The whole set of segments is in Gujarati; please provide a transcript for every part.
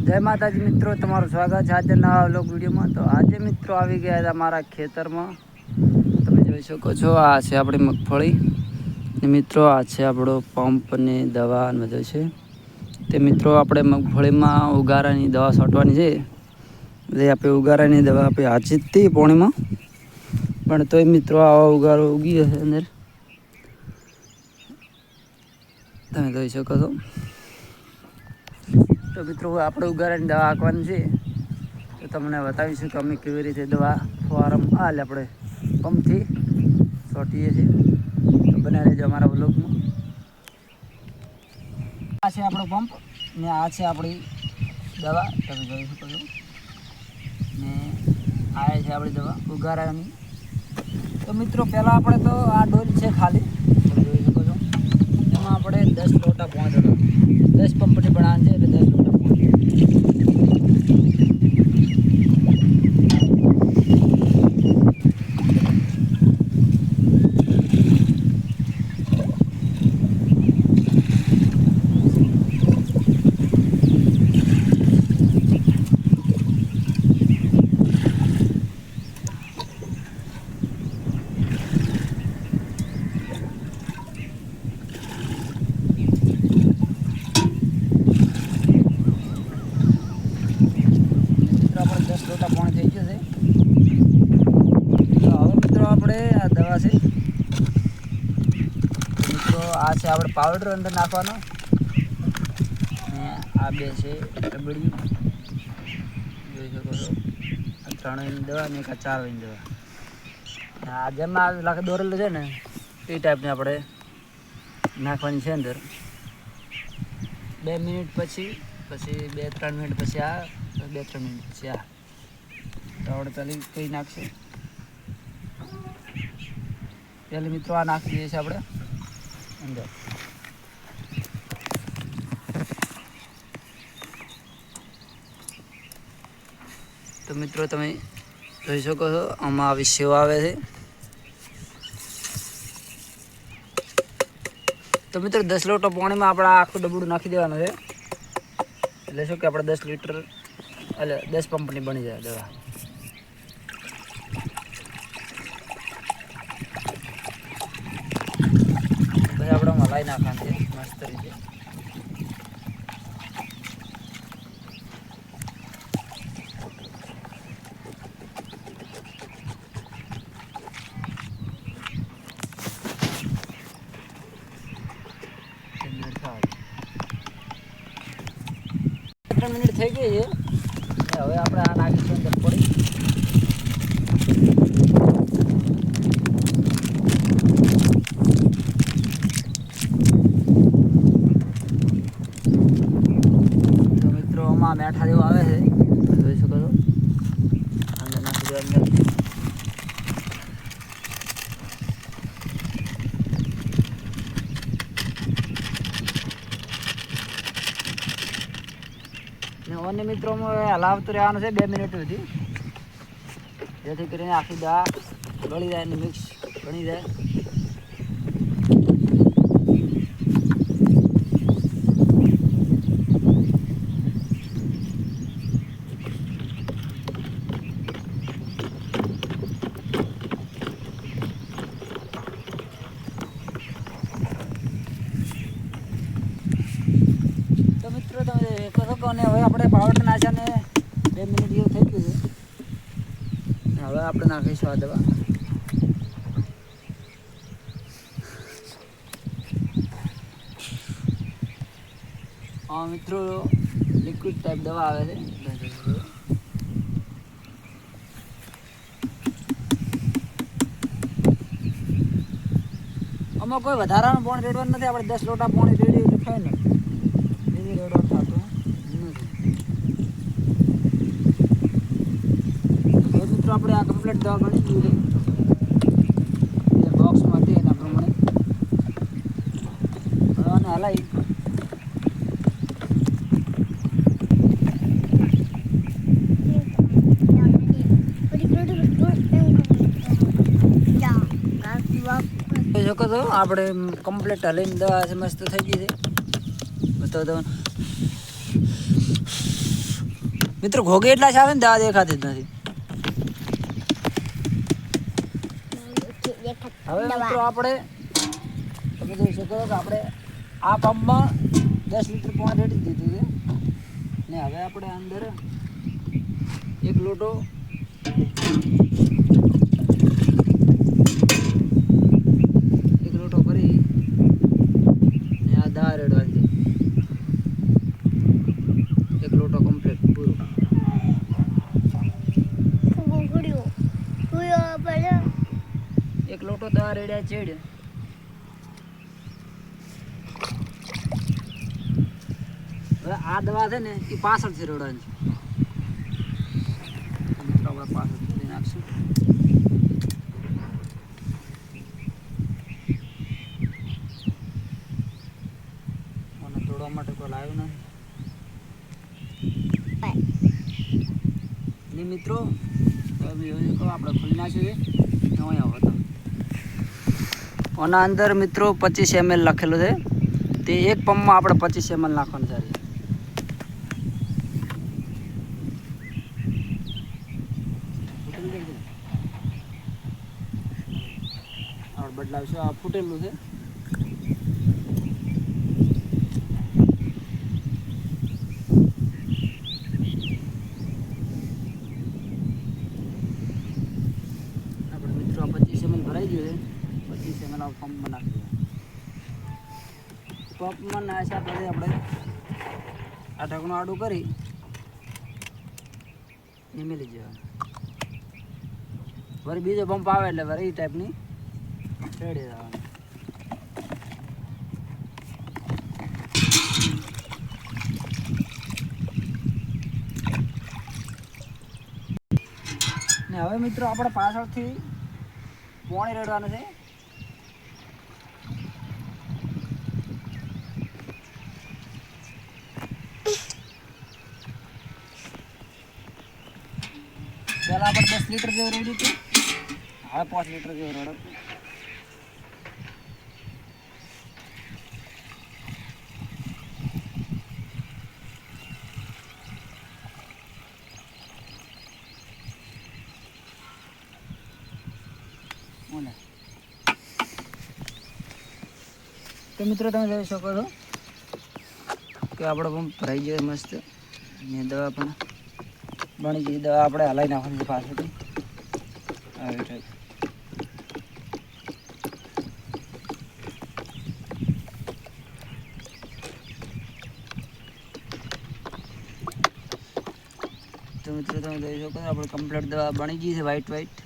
જય માતાજી મિત્રો, તમારું સ્વાગત છે આજે નવા વ્લોગ વિડીયોમાં। તો આજે મિત્રો આવી ગયા હતા મારા ખેતરમાં। તમે જોઈ શકો છો, આ છે આપણી મગફળી ને મિત્રો આ છે આપણો પંપ ને દવા ને બધું છે। તે મિત્રો આપણે મગફળીમાં ઉગારાની દવા છાંટવાની છે। એટલે આપણે ઉગારાની દવા આપણે હાચી જ હતી પોણીમાં, પણ તોય મિત્રો આવા ઉગારો ઉગી હશે અંદર, તમે જોઈ શકો છો। તો મિત્રો આપણે ઉગારાની દવા હાંકવાની છે, તો તમને બતાવીશું કે અમે કેવી રીતે દવા ફુવારામાં આપણે પંપથી છોટીએ છીએ। તો બનાવી લેજો અમારા બ્લોગમાં। આ છે આપણો પંપ ને આ છે આપણી દવા, તમે જોઈ શકો છો ને આ છે આપણી દવા ઉગારાની। તો મિત્રો પહેલાં આપણે તો આ ડોલ છે ખાલી, તમે જોઈ શકો છો, એમાં આપણે 10 લોટા પાણી દેવાનું, 10 પંપની બનાવવાની છે એટલે 10 લોટા પાણી। લોટા પાણી થઈ ગયું છે, તો હવે મિત્રો આપણે આ દવા છે મિત્રો, આ છે આપણે પાવડર અંદર નાખવાનો ને આ બે છે રબડી, જોઈ શકો છો, આ 3 ઇંચ દવા ને એક 4 ઇંચ દવા। આ જેમાં લાગે દોરેલું છે ને એ ટાઈપની આપણે નાખવાની છે અંદર। 2 મિનિટ પછી 2-3 મિનિટ પછી આ 2-3 મિનિટ પછી આ તો આપણે પહેલી કઈ નાખશે, પહેલી મિત્રો આ નાખી દઈએ છીએ આપણે અંદર। તો મિત્રો તમે જોઈ શકો છો, આમાં આવી સેવ આવે છે। તો મિત્રો 10 લોટો પાણીમાં આપણે આખું ડબડું નાખી દેવાનું છે, એટલે શું કે આપણે 10 લીટર એટલે 10 પંપની બની જાય દવા। પછી આપણે મલાઈ નાખવાની છે મસ્ત રીતે। મિનિટ થઈ ગઈ છે, હવે આપણે આ નાખીશું અંદર પડી। તો મિત્રો આમાં મેઠા જેવું આવે છે, જોઈ શકો છો, અંદર નાખી દેવા અંદર। અને મિત્રો હલાવતું રહેવાનું છે 2 મિનિટ સુધી, જેથી કરીને આખી દવા ગળી જાય અને મિક્સ બની જાય। તો મિત્રો તમે કહો છો કે હવે આપણે પાવડર નાખ્યાને 2 મિનિટ જેવું થઈ ગયું છે, હવે આપણે નાખીશું આ દવા। હા મિત્રો લિક્વિડ ટાઈપ દવા આવે છે, આમાં કોઈ વધારાનું પાણી રેડવાનું નથી, આપણે 10 લોટા પાણી રેડી એટલે થાય ને એવી રેડવાનું થતું નથી। મિત્રો આપણે આ કમ્પ્લીટ દવા ગણી દીધી બોક્સમાં હતી એના પ્રમાણે, અને હલાવી શકો છો। આપણે કમ્પ્લીટ હલીને દવા મસ્ત થઈ ગઈ છે, બતાવો મિત્રો ઘોગે એટલા જ આવે ને દવા દેખાતી જ નથી. હવે મિત્રો આપણે તમે જોઈ શકો કે આપણે આ પંપમાં 10 લીટર પાણી રેડી દીધું છે ને હવે આપણે અંદર એક લોટો ભરી ને આ દવા રેડવાની છે. એક લોટો કમ્પ્લીટ પૂરો. એક લોટો દવા રેડ્યા ચેડ. હવે આ દવા છે ને એ પાછળથી રેડવાની છે. આપણે પાછળથી નાખશું. મને તોડવા માટે કોઈ લાવ્યું નથી મિત્રો. આપણે ખોલી નાખ્યું છે અહીંયા હતો ઓના અંદર મિત્રો 25 ml લખેલું છે. તે એક પંપમાં આપણે 25 ml નાખવાનું છે. આપણે બદલાવશું. આ ફૂટેલું છે. આપણે મિત્રો 25 ml ભરાઈ ગયું છે. 25 ml પંપમાં નાખી દઈએ. પંપમાં નાખ્યા પછી આપણે આ ઢાંકણું આડું કરી મેલી જવાનું. વળી બીજો પંપ આવે એટલે વળી એ ટાઈપની રેડી જવાનું. ને હવે મિત્રો આપણે પાછળથી પાણી રેડવાનું છે. પહેલાં આપણે 10 લીટર જેવું રેડ્યું હતું. હવે 5 લીટર જેવું રેડ્યું. તો મિત્રો તમે જોઈ શકો છો કે આપણો પંપ ભરાઈ ગયો મસ્ત ને દવા પણ બની ગઈ. દવા આપણે હલાવી નાખવાની છે પાછળથી આવી ટાઈપ. તો મિત્રો તમે જોઈ શકો છો આપણે કમ્પ્લીટ દવા બની ગઈ છે વ્હાઈટ વ્હાઈટ.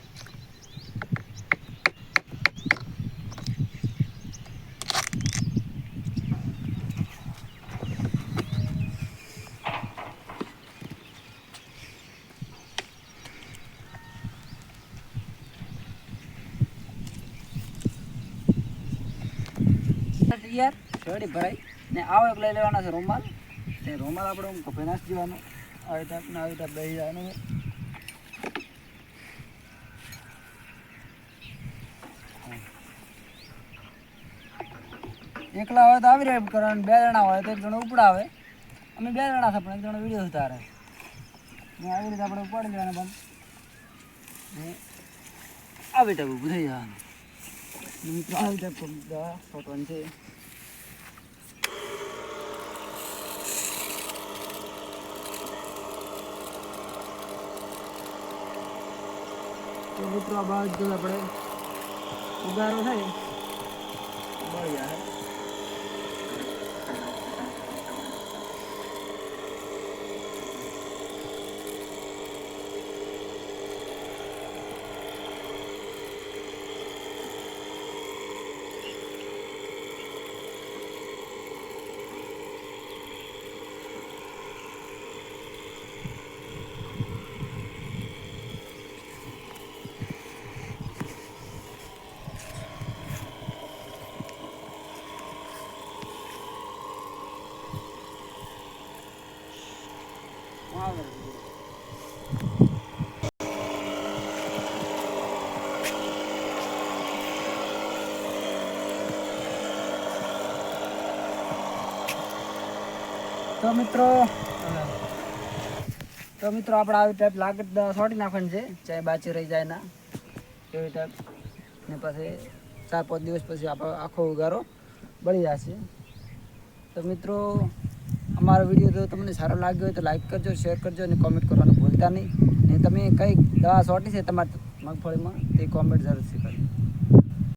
યાર રેડી ભરાઈ ને આવો એક લઈ લેવાના છે રૂમાલ. તે રૂમાલ આપણે કપે નાખી દેવાનો. આવી ટાઈપ બેસી જવાનું છે. એકલા હોય તો આવી રહે કરવાનું. 2 જણા હોય તો 1 જણો ઉપડાવે. અમે 2 જણા છે પણ 1 જણો વિડીયો ઉતારે ને આવી રીતે આપણે ઉપાડી લેવાના પંપ ને આવી ટાઈપ ઊભું થઈ જવાનું. મિત્રો આવી ટાઈપ પંપ ફોટોન છે. તો મિત્રો આ બાદ જો આપણે ઉગારો થાય બળી જાય. તો મિત્રો તો મિત્રો આપણે આવી ટાઈપ લાગત દવા છોડી નાખવાની છે, ચાહે બાચી રહી જાય ના એવી ટાઈપ. ને પછી 4-5 દિવસ પછી આપણો આખો ઉગારો બળી જશે. તો મિત્રો અમારો વિડીયો જો તમને સારો લાગ્યો હોય તો લાઈક કરજો, શેર કરજો અને કોમેન્ટ કરવાનું ભૂલતા નહીં. ને તમે કઈ દવા છોટી છે તમારી મગફળીમાં તે કોમેન્ટ જરૂરથી કરજો.